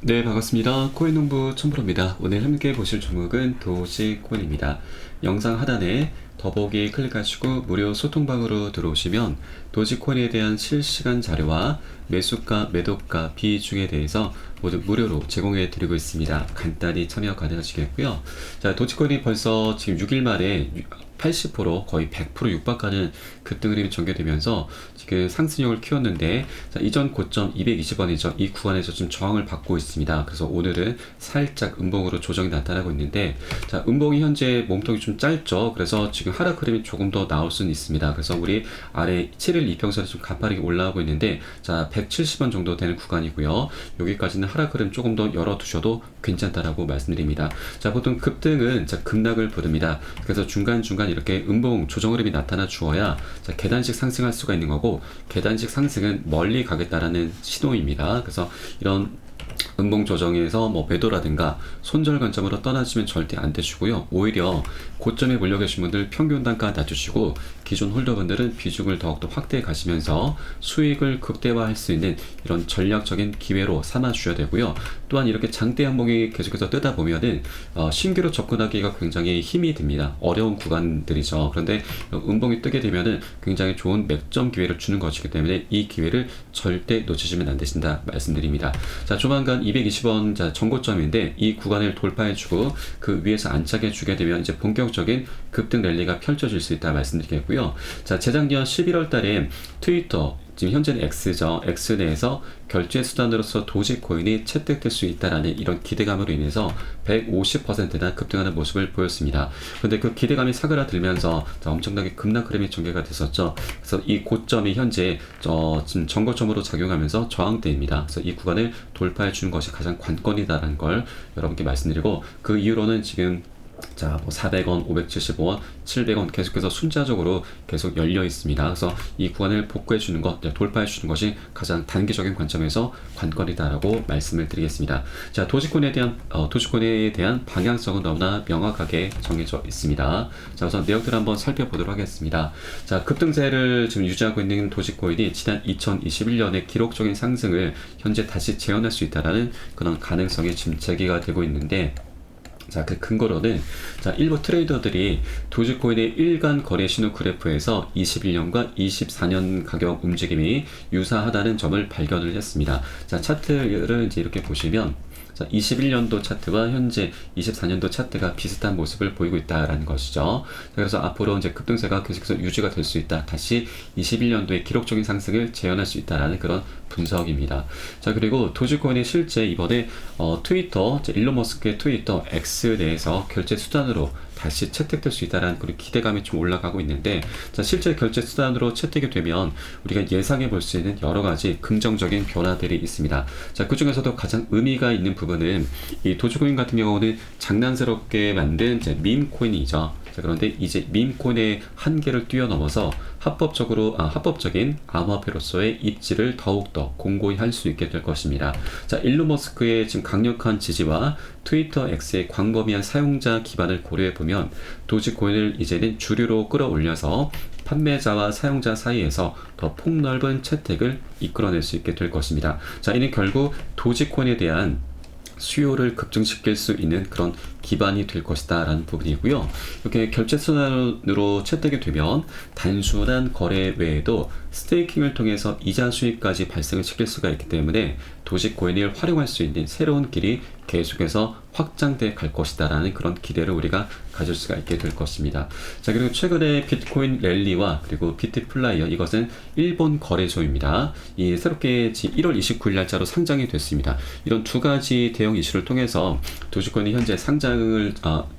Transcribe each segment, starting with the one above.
네, 반갑습니다. 코인농부 첨프로입니다. 오늘 함께 보실 종목은 도지코인입니다. 영상 하단에 더보기 클릭하시고 무료 소통방으로 들어오시면 도지코인에 대한 실시간 자료와 매수가, 매도가, 비중에 대해서 모두 무료로 제공해 드리고 있습니다. 간단히 참여 가능하시겠고요. 자, 도지코인이 벌써 지금 6일 만에 80% 거의 100% 육박하는 급등 흐름이 전개되면서 지금 상승력을 키웠는데, 자, 이전 고점 220원이죠. 이 구간에서 좀 저항을 받고 있습니다. 그래서 오늘은 살짝 음봉으로 조정이 나타나고 있는데, 자, 음봉이 현재 몸통이 좀 짧죠. 그래서 지금 하락 흐름이 조금 더 나올 수는 있습니다. 그래서 우리 아래 7일 이평선이 좀 가파르게 올라오고 있는데, 자, 170원 정도 되는 구간이고요. 여기까지는 하락 흐름 조금 더 열어두셔도 괜찮다라고 말씀드립니다. 자, 보통 급등은 자, 급락을 부릅니다. 그래서 중간중간 이렇게 음봉 조정 흐름이 나타나 주어야 자, 계단식 상승할 수가 있는 거고, 계단식 상승은 멀리 가겠다라는 신호입니다. 그래서 이런 음봉 조정에서 뭐 매도라든가 손절 관점으로 떠나시면 절대 안 되시고요. 오히려 고점에 몰려 계신 분들 평균 단가 낮추시고, 기존 홀더분들은 비중을 더욱더 확대해 가시면서 수익을 극대화할 수 있는 이런 전략적인 기회로 삼아 주셔야 되고요. 또한 이렇게 장대 한봉이 계속해서 뜨다 보면은 신규로 접근하기가 굉장히 힘이 듭니다. 어려운 구간들이죠. 그런데 음봉이 뜨게 되면은 굉장히 좋은 맥점 기회를 주는 것이기 때문에 이 기회를 절대 놓치시면 안 되신다 말씀드립니다. 자, 조만간 220원 자, 전고점인데 이 구간을 돌파해주고 그 위에서 안착해 주게 되면 이제 본격적인 급등 랠리가 펼쳐질 수 있다 말씀드리겠고요. 자, 재작년 11월 달에 트위터, 지금 현재는 X죠. X 내에서 결제 수단으로서 도지코인이 채택될 수 있다라는 이런 기대감으로 인해서 150%나 급등하는 모습을 보였습니다. 그런데 그 기대감이 사그라들면서 엄청나게 급락 흐름이 전개가 됐었죠. 그래서 이 고점이 현재 지금 전고점으로 작용하면서 저항대입니다. 그래서 이 구간을 돌파해 주는 것이 가장 관건이다라는 걸 여러분께 말씀드리고, 그 이후로는 지금 자, 뭐 400원, 575원, 700원 계속해서 순차적으로 계속 열려 있습니다. 그래서 이 구간을 복구해 주는 것, 돌파해 주는 것이 가장 단기적인 관점에서 관건이다라고 말씀을 드리겠습니다. 자, 도지코인에 대한 방향성은 너무나 명확하게 정해져 있습니다. 자, 우선 내역들 한번 살펴보도록 하겠습니다. 자, 급등세를 지금 유지하고 있는 도지코인이 지난 2021년의 기록적인 상승을 현재 다시 재현할 수 있다라는 그런 가능성이 지금 제기가 되고 있는데, 자, 그 근거로는 자, 일부 트레이더들이 도지코인의 일간 거래 신호 그래프에서 21년과 24년 가격 움직임이 유사하다는 점을 발견을 했습니다. 자, 차트를 이제 이렇게 보시면, 자, 21년도 차트와 현재 24년도 차트가 비슷한 모습을 보이고 있다라는 것이죠. 자, 그래서 앞으로 이제 급등세가 계속해서 유지가 될 수 있다. 다시 21년도의 기록적인 상승을 재현할 수 있다라는 그런 분석입니다. 자, 그리고 도지코인이 실제 이번에 트위터, 일론 머스크의 트위터 X 내에서 결제 수단으로 다시 채택될 수 있다는 그런 기대감이 좀 올라가고 있는데, 자, 실제 결제 수단으로 채택이 되면 우리가 예상해 볼 수 있는 여러 가지 긍정적인 변화들이 있습니다. 자, 그 중에서도 가장 의미가 있는 부분은 이 도지코인 같은 경우는 장난스럽게 만든 이제 밈코인이죠. 자, 그런데 이제 밈코인의 한계를 뛰어넘어서 합법적인 암호화폐로서의 입지를 더욱더 공고히 할 수 있게 될 것입니다. 자, 일론 머스크의 지금 강력한 지지와 트위터 X의 광범위한 사용자 기반을 고려해 보면 도지코인을 이제는 주류로 끌어올려서 판매자와 사용자 사이에서 더 폭넓은 채택을 이끌어낼 수 있게 될 것입니다. 자, 이는 결국 도지코인에 대한 수요를 급증시킬 수 있는 그런 기반이 될 것이다 라는 부분이고요. 이렇게 결제 수단으로 채택이 되면 단순한 거래 외에도 스테이킹을 통해서 이자 수익까지 발생을 시킬 수가 있기 때문에 도지코인을 활용할 수 있는 새로운 길이 계속해서 확장돼 갈 것이다 라는 그런 기대를 우리가 가질 수가 있게 될 것입니다. 자, 그리고 최근에 비트코인 랠리와 그리고 비트플라이어, 이것은 일본 거래소입니다. 이 새롭게 1월 29일 날짜로 상장이 됐습니다. 이런 두 가지 대형 이슈를 통해서 도지코인이 현재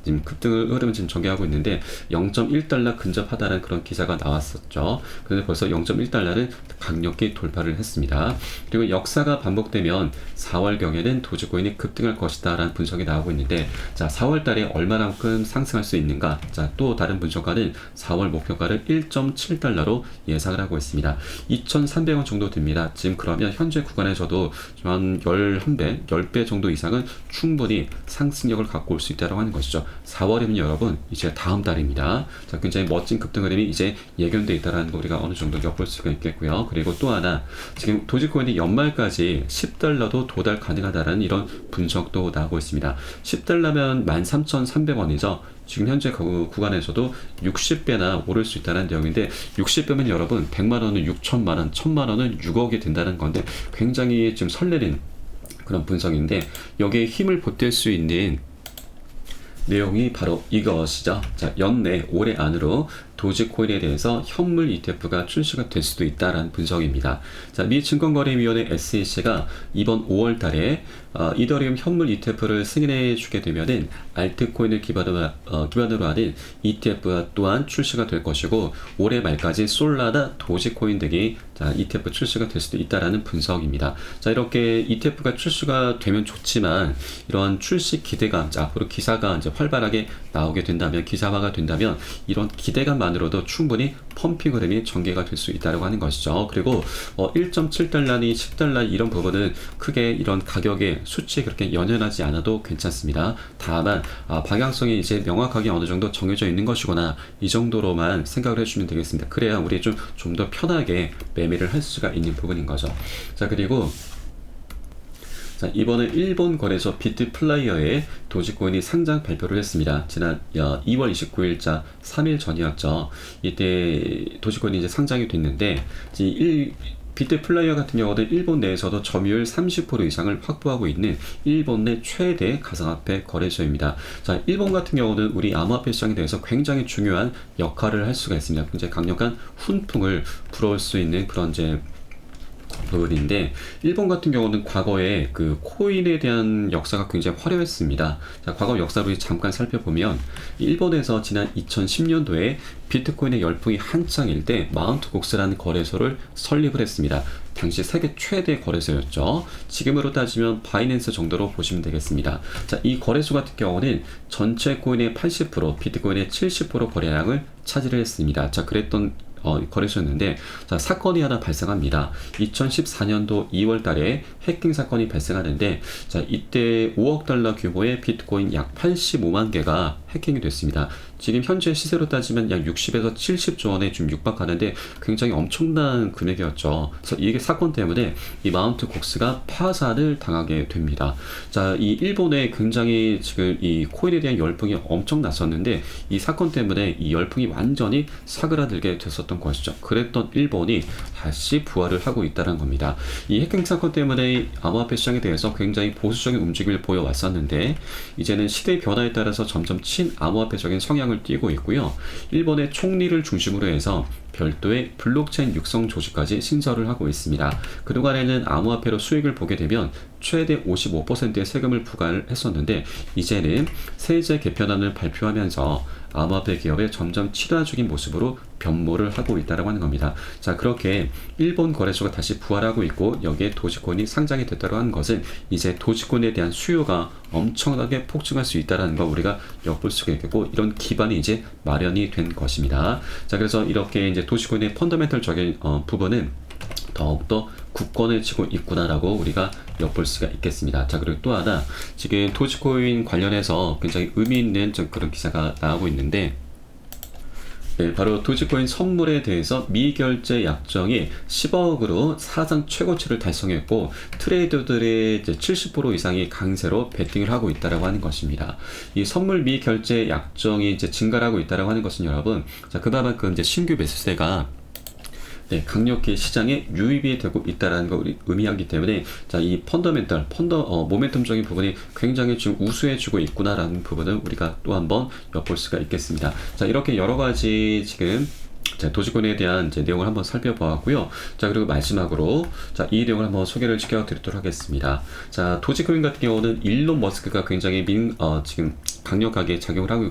지금 급등 흐름을 지금 전개하고 있는데 0.1달러 근접하다는 그런 기사가 나왔었죠. 그런데 벌써 0.1달러를 강력히 돌파를 했습니다. 그리고 역사가 반복되면 4월경에는 도지코인이 급등할 것이다 라는 분석이 나오고 있는데, 자, 4월 달에 얼마만큼 상승할 수 있는가? 자, 또 다른 분석가는 4월 목표가를 1.7달러로 예상을 하고 있습니다. 2,300원 정도 됩니다. 지금 그러면 현재 구간에서도 한 11배, 10배 정도 이상은 충분히 상승력을 갖고 올 수 있다고 하는 것이죠. 4월이면 여러분 이제 다음 달입니다. 자, 굉장히 멋진 급등 흐름이 이제 예견돼 있다는 거 우리가 어느 정도 엿볼 수가 있겠고요. 그리고 또 하나, 지금 도지코인이 연말까지 10달러도 도달 가능하다는 이런 분석도 나오고 있습니다. 10달러면 13,300원이죠. 지금 현재 구간에서도 60배나 오를 수 있다는 내용인데, 60배면 여러분 100만원은 6천만원, 1000만원은 6억이 된다는 건데 굉장히 지금 설레는 그런 분석인데, 여기에 힘을 보탤 수 있는 내용이 바로 이것이죠. 자, 연내 올해 안으로 도지코인에 대해서 현물 ETF가 출시가 될 수도 있다라는 분석입니다. 자, 미 증권거래위원회 SEC가 이번 5월 달에 이더리움 현물 ETF를 승인해 주게 되면은 알트코인을 기반으로 하는 ETF가 또한 출시가 될 것이고, 올해 말까지 솔라나 도지코인 등이 ETF 출시가 될 수도 있다라는 분석입니다. 자, 이렇게 ETF가 출시가 되면 좋지만, 이러한 출시 기대감, 앞으로 기사가 이제 활발하게 나오게 된다면, 기사화가 된다면 이런 기대감만으로도 충분히 펌핑 흐름이 전개가 될 수 있다고 하는 것이죠. 그리고 1.7달러니 10달러 이런 부분은 크게 이런 가격의 수치에 그렇게 연연하지 않아도 괜찮습니다. 다만 방향성이 이제 명확하게 어느 정도 정해져 있는 것이구나, 이 정도로만 생각을 해주면 되겠습니다. 그래야 우리 좀 더 편하게 매매를 할 수가 있는 부분인 거죠. 자, 그리고 이번에 일본 거래소 비트플라이어에 도지코인이 상장 발표를 했습니다. 지난 2월 29일자 3일 전이었죠. 이때 도지코인이 이제 상장이 됐는데, 비트플라이어 같은 경우는 일본 내에서도 점유율 30% 이상을 확보하고 있는 일본 내 최대 가상화폐 거래소입니다. 자, 일본 같은 경우는 우리 암호화폐 시장에 대해서 굉장히 중요한 역할을 할 수가 있습니다. 굉장히 강력한 훈풍을 불어올 수 있는 그런 부분인데, 일본 같은 경우는 과거에 그 코인에 대한 역사가 굉장히 화려했습니다. 자, 과거 역사를 잠깐 살펴보면, 일본에서 지난 2010년도에 비트코인의 열풍이 한창일 때 마운트곡스라는 거래소를 설립을 했습니다. 당시 세계 최대 거래소였죠. 지금으로 따지면 바이낸스 정도로 보시면 되겠습니다. 자, 이 거래소 같은 경우는 전체 코인의 80%, 비트코인의 70% 거래량을 차지를 했습니다. 자, 그랬던 거래소였는데, 자, 사건이 하나 발생합니다. 2014년도 2월 달에 해킹 사건이 발생하는데, 자, 이때 5억 달러 규모의 비트코인 약 85만 개가 해킹이 됐습니다. 지금 현재 시세로 따지면 약 60에서 70조 원에 좀 육박하는데 굉장히 엄청난 금액이었죠. 그래서 이게 사건 때문에 이 마운트 곡스가 파산을 당하게 됩니다. 자, 이 일본에 굉장히 지금 이 코인에 대한 열풍이 엄청 났었는데, 이 사건 때문에 이 열풍이 완전히 사그라들게 됐었던 것이죠. 그랬던 일본이 다시 부활을 하고 있다는 겁니다. 이 해킹 사건 때문에 암호화폐 시장에 대해서 굉장히 보수적인 움직임을 보여왔었는데, 이제는 시대의 변화에 따라서 점점 친암호화폐적인 성향을 띠고 있고요. 일본의 총리를 중심으로 해서 별도의 블록체인 육성 조직까지 신설을 하고 있습니다. 그동안에는 암호화폐로 수익을 보게 되면 최대 55%의 세금을 부과를 했었는데, 이제는 세제 개편안을 발표하면서 암호화폐 기업에 점점 친화적인 모습으로 변모를 하고 있다고 하는 겁니다. 자, 그렇게 일본 거래소가 다시 부활하고 있고, 여기에 도지코인이 상장이 됐다고 하는 것은 이제 도지코인에 대한 수요가 엄청나게 폭증할 수 있다는 거 우리가 엿볼 수가 있겠고, 이런 기반이 이제 마련이 된 것입니다. 자, 그래서 이렇게 이제 도지코인의 펀더멘털적인 부분은 더욱더 굳건해지고 있구나라고 우리가 엿볼 수가 있겠습니다. 자, 그리고 또 하나, 지금 도지코인 관련해서 굉장히 의미 있는 그런 기사가 나오고 있는데, 네, 바로 도지코인 선물에 대해서 미결제 약정이 10억으로 사상 최고치를 달성했고, 트레이더들의 70% 이상이 강세로 베팅을 하고 있다고 하는 것입니다. 이 선물 미결제 약정이 이제 증가를 하고 있다고 하는 것은 여러분, 자, 그만큼 이제 신규 매수세가 강력히 시장에 유입이 되고 있다는 걸 의미하기 때문에, 자, 이 모멘텀적인 부분이 굉장히 지금 우수해지고 있구나라는 부분을 우리가 또 한번 엿볼 수가 있겠습니다. 자, 이렇게 여러 가지 지금 도지코인에 대한 내용을 한번 살펴보았고요. 자, 그리고 마지막으로 이 내용을 한번 소개를 시켜드리도록 하겠습니다. 자, 도지코인 같은 경우는 일론 머스크가 굉장히 지금 강력하게 작용을 하고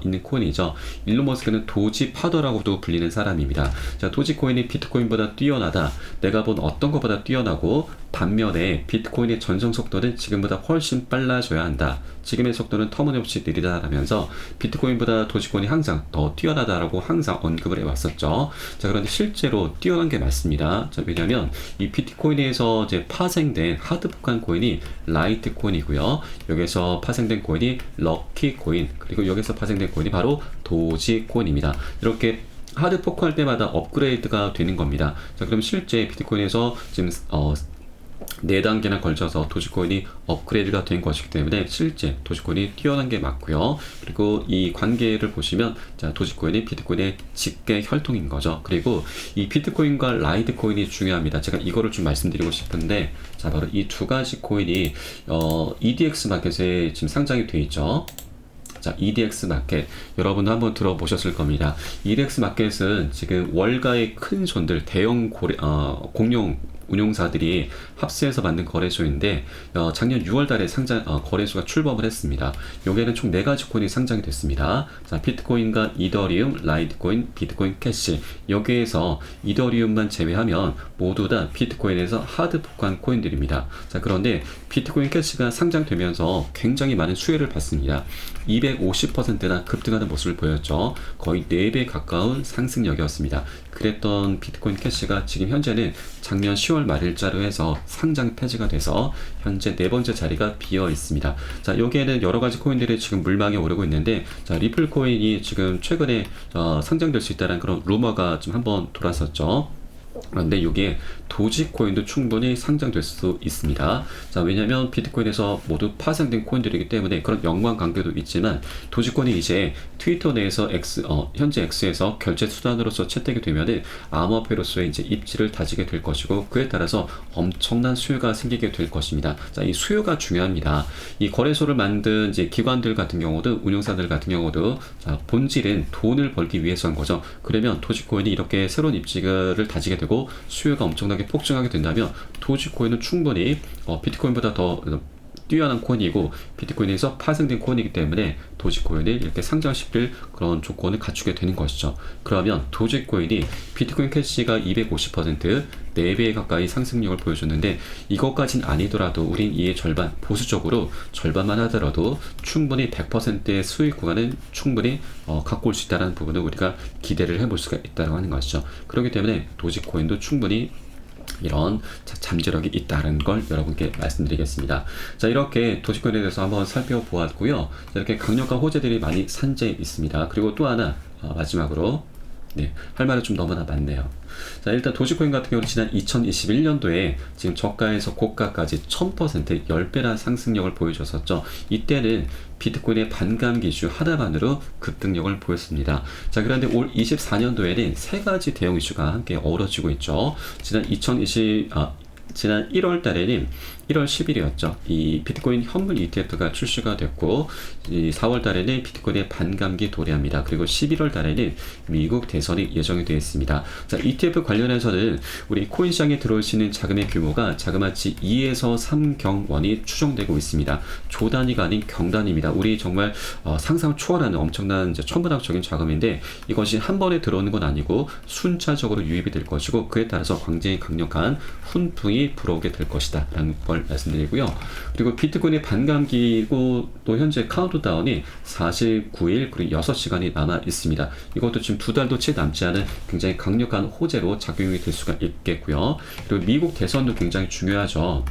있는 코인이죠. 일론 머스크는 도지 파더라고도 불리는 사람입니다. 자, 도지코인이 비트코인보다 뛰어나다, 내가 본 어떤 것보다 뛰어나고, 반면에 비트코인의 전송 속도는 지금보다 훨씬 빨라져야 한다. 지금의 속도는 터무니없이 느리다라면서 비트코인보다 도지코인이 항상 더 뛰어나다라고 항상 언급을 해왔었죠. 자, 그런데 실제로 뛰어난 게 맞습니다. 자, 왜냐하면 이 비트코인에서 이제 파생된 하드 포크한 코인이 라이트 코인이고요. 여기서 파생된 코인이 럭키 코인, 그리고 여기서 파생된 코인이 바로 도지 코인입니다. 이렇게 하드 포크할 때마다 업그레이드가 되는 겁니다. 자, 그럼 실제 비트코인에서 지금 4단계나 걸쳐서 도지코인이 업그레이드가 된 것이기 때문에 실제 도지코인이 뛰어난 게 맞고요. 그리고 이 관계를 보시면, 자, 도지코인이 비트코인의 직계 혈통인 거죠. 그리고 이 비트코인과 라이트코인이 중요합니다. 제가 이거를 좀 말씀드리고 싶은데, 자, 바로 이 두 가지 코인이 EDX 마켓에 지금 상장이 되어 있죠. 자, EDX 마켓 여러분도 한번 들어보셨을 겁니다. EDX 마켓은 지금 월가의 큰 손들, 대형 공룡 운용사들이 합세해서 만든 거래소인데, 작년 6월 달에 거래소가 출범을 했습니다. 여기에는 총 4가지 코인이 상장이 됐습니다. 자, 비트코인과 이더리움, 라이트코인, 비트코인 캐시. 여기에서 이더리움만 제외하면 모두 다 비트코인에서 하드 포크한 코인들입니다. 자, 그런데 비트코인 캐시가 상장되면서 굉장히 많은 수혜를 받습니다. 250%나 급등하는 모습을 보였죠. 거의 4배 가까운 상승력이었습니다. 그랬던 비트코인 캐시가 지금 현재는 작년 10월 말일자로 해서 상장 폐지가 돼서 현재 4번째 자리가 비어 있습니다. 자, 여기에는 여러 가지 코인들이 지금 물망에 오르고 있는데, 자, 리플 코인이 지금 최근에 상장될 수 있다는 그런 루머가 좀 한번 돌았었죠. 그런데 이게 도지코인도 충분히 상장될 수 있습니다. 자, 왜냐하면 비트코인에서 모두 파생된 코인들이기 때문에 그런 연관 관계도 있지만, 도지코인이 이제 트위터 내에서 현재 X에서 결제 수단으로서 채택이 되면은 암호화폐로서의 이제 입지를 다지게 될 것이고, 그에 따라서 엄청난 수요가 생기게 될 것입니다. 자, 이 수요가 중요합니다. 이 거래소를 만든 이제 기관들 같은 경우도, 운용사들 같은 경우도, 자, 본질은 돈을 벌기 위해서인 거죠. 그러면 도지코인이 이렇게 새로운 입지를 다지게 되고 수요가 엄청나게 폭증하게 된다면, 도지코인은 충분히 비트코인보다 더 뛰어난 코인이고 비트코인에서 파생된 코인이기 때문에 도지코인을 이렇게 상장시킬 그런 조건을 갖추게 되는 것이죠. 그러면 도지코인이 비트코인 캐시가 250%, 4배 가까이 상승력을 보여줬는데, 이것까진 아니더라도 우린 이의 절반, 보수적으로 절반만 하더라도 충분히 100%의 수익 구간은 충분히 갖고 올 수 있다는 부분을 우리가 기대를 해볼 수가 있다고 하는 것이죠. 그렇기 때문에 도지코인도 충분히 이런 잠재력이 있다는 걸 여러분께 말씀드리겠습니다. 자, 이렇게 도지코인에 대해서 한번 살펴보았고요. 이렇게 강력한 호재들이 많이 산재해 있습니다. 그리고 또 하나 마지막으로, 네, 할 말이 좀 너무나 많네요. 자, 일단 도지코인 같은 경우는 지난 2021년도에 지금 저가에서 고가까지 1000%, 10배나 상승력을 보여줬었죠. 이때는 비트코인의 반감 기주 하나만으로 급등력을 보였습니다. 자, 그런데 올 24년도에는 3가지 대형 이슈가 함께 어우러지고 있죠. 지난 1월 달에는 1월 10일이었죠. 이 비트코인 현물 ETF가 출시가 됐고, 이 4월 달에는 비트코인의 반감기 도래합니다. 그리고 11월 달에는 미국 대선이 예정이 되어 있습니다. 자, ETF 관련해서는 우리 코인 시장에 들어올 수 있는 자금의 규모가 자그마치 2에서 3경원이 추정되고 있습니다. 조 단위가 아닌 경단입니다. 우리 정말 상상을 초월하는 엄청난 이제 천문학적인 자금인데, 이것이 한 번에 들어오는 건 아니고 순차적으로 유입이 될 것이고, 그에 따라서 굉장히 강력한 훈풍이 불어오게 될 것이다 라는 걸 말씀드리고요. 그리고 비트코인의 반감기고 또 현재 카운트다운이 49일 그리고 6시간이 남아 있습니다. 이것도 지금 2달도 채 남지 않은 굉장히 강력한 호재로 작용이 될 수가 있겠고요. 그리고 미국 대선도 굉장히 중요하죠.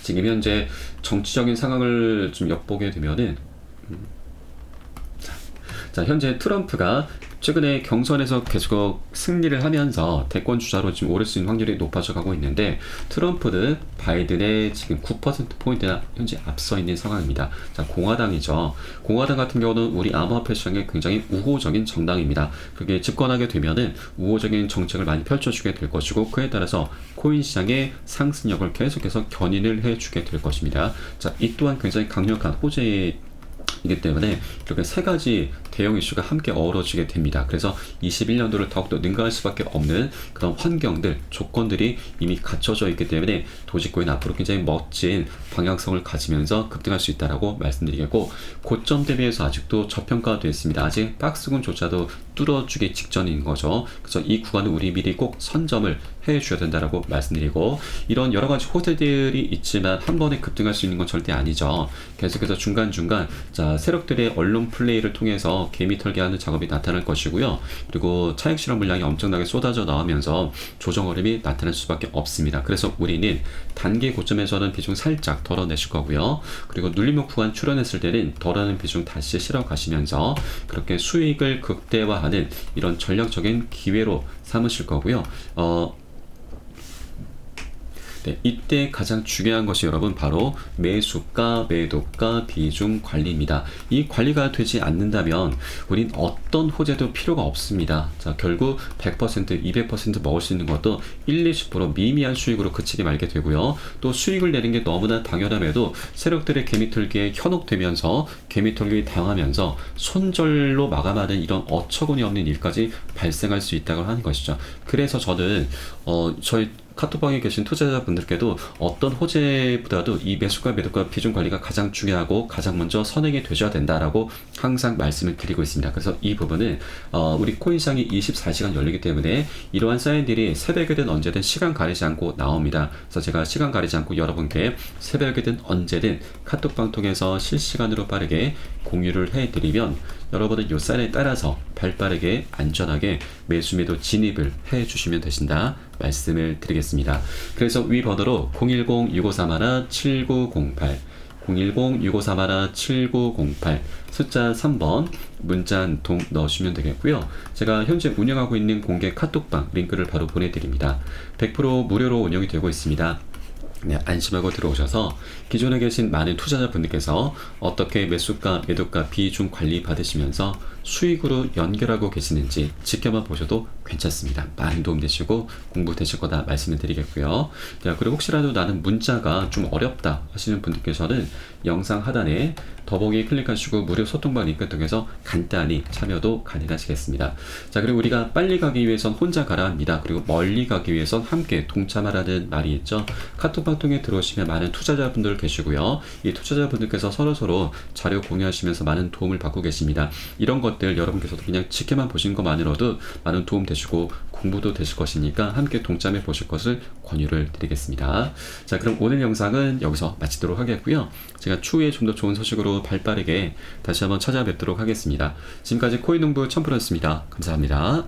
지금 현재 정치적인 상황을 좀 엿보게 되면은, 자, 현재 트럼프가 최근에 경선에서 계속 승리를 하면서 대권 주자로 지금 오를 수 있는 확률이 높아져 가고 있는데, 트럼프는 바이든의 지금 9%포인트나 현재 앞서 있는 상황입니다. 자, 공화당이죠. 공화당 같은 경우는 우리 암호화폐 시장에 굉장히 우호적인 정당입니다. 그게 집권하게 되면은 우호적인 정책을 많이 펼쳐주게 될 것이고, 그에 따라서 코인 시장의 상승력을 계속해서 견인을 해주게 될 것입니다. 자, 이 또한 굉장히 강력한 호재의 이기 때문에 이렇게 세 가지 대형 이슈가 함께 어우러지게 됩니다. 그래서 21년도를 더욱더 능가할 수밖에 없는 그런 환경들, 조건들이 이미 갖춰져 있기 때문에 도지코인 앞으로 굉장히 멋진 방향성을 가지면서 급등할 수 있다라고 말씀드리겠고, 고점 대비해서 아직도 저평가되어 있습니다. 아직 박스권조차도 뚫어주기 직전인 거죠. 그래서 이 구간은 우리 미리 꼭 선점을 해주셔야 된다라고 말씀드리고, 이런 여러 가지 호재들이 있지만 한 번에 급등할 수 있는 건 절대 아니죠. 계속해서 중간중간 세력들의 언론 플레이를 통해서 개미 털기하는 작업이 나타날 것이고요. 그리고 차익 실험 물량이 엄청나게 쏟아져 나오면서 조정 흐름이 나타날 수밖에 없습니다. 그래서 우리는 단기 고점에서는 비중 살짝 덜어내실 거고요. 그리고 눌림목 구간 출현했을 때는 덜어낸 비중 다시 실어 가시면서 그렇게 수익을 극대화하는 이런 전략적인 기회로 삼으실 거고요. 네, 이때 가장 중요한 것이 여러분 바로 매수가, 매도가, 비중 관리입니다. 이 관리가 되지 않는다면 우린 어떤 호재도 필요가 없습니다. 자, 결국 100%, 200% 먹을 수 있는 것도 1, 20% 미미한 수익으로 그치게 말게 되고요. 또 수익을 내는 게 너무나 당연함에도 세력들의 개미털기에 현혹되면서 개미털기 당하면서 손절로 마감하는 이런 어처구니 없는 일까지 발생할 수 있다고 하는 것이죠. 그래서 저는 저희 카톡방에 계신 투자자분들께도 어떤 호재보다도 이 매수가 매도가 비중 관리가 가장 중요하고 가장 먼저 선행이 되셔야 된다라고 항상 말씀을 드리고 있습니다. 그래서 이 부분은 우리 코인시장이 24시간 열리기 때문에 이러한 사인들이 새벽이든 언제든 시간 가리지 않고 나옵니다. 그래서 제가 시간 가리지 않고 여러분께 새벽이든 언제든 카톡방 통해서 실시간으로 빠르게 공유를 해드리면 여러분은 이 사인에 따라서 발빠르게 안전하게 매수 매도 진입을 해주시면 되신다 말씀을 드리겠습니다. 그래서 위 번호로 010-6531-7908 010-6531-7908 숫자 3번 문자 한 통 넣으시면 되겠고요. 제가 현재 운영하고 있는 공개 카톡방 링크를 바로 보내드립니다. 100% 무료로 운영이 되고 있습니다. 네, 안심하고 들어오셔서 기존에 계신 많은 투자자분들께서 어떻게 매수가, 매도가 비중 관리 받으시면서 수익으로 연결하고 계시는지 지켜만 보셔도 괜찮습니다. 많은 도움 되시고 공부 되실 거다 말씀을 드리겠고요. 자, 그리고 혹시라도 나는 문자가 좀 어렵다 하시는 분들께서는 영상 하단에 더보기 클릭하시고 무료 소통방 링크 통해서 간단히 참여도 가능하시겠습니다. 자, 그리고 우리가 빨리 가기 위해선 혼자 가라 합니다. 그리고 멀리 가기 위해선 함께 동참하라는 말이 있죠. 카톡방 통해 들어오시면 많은 투자자분들 계시고요. 이 투자자분들께서 서로서로 자료 공유하시면서 많은 도움을 받고 계십니다. 이런 것들 여러분께서도 그냥 지켜만 보신 것만으로도 많은 도움 되시고 공부도 되실 것이니까 함께 동참해 보실 것을 권유를 드리겠습니다. 자, 그럼 오늘 영상은 여기서 마치도록 하겠고요. 제가 추후에 좀 더 좋은 소식으로 발빠르게 다시 한번 찾아뵙도록 하겠습니다. 지금까지 코인농부 첨프로였습니다. 감사합니다.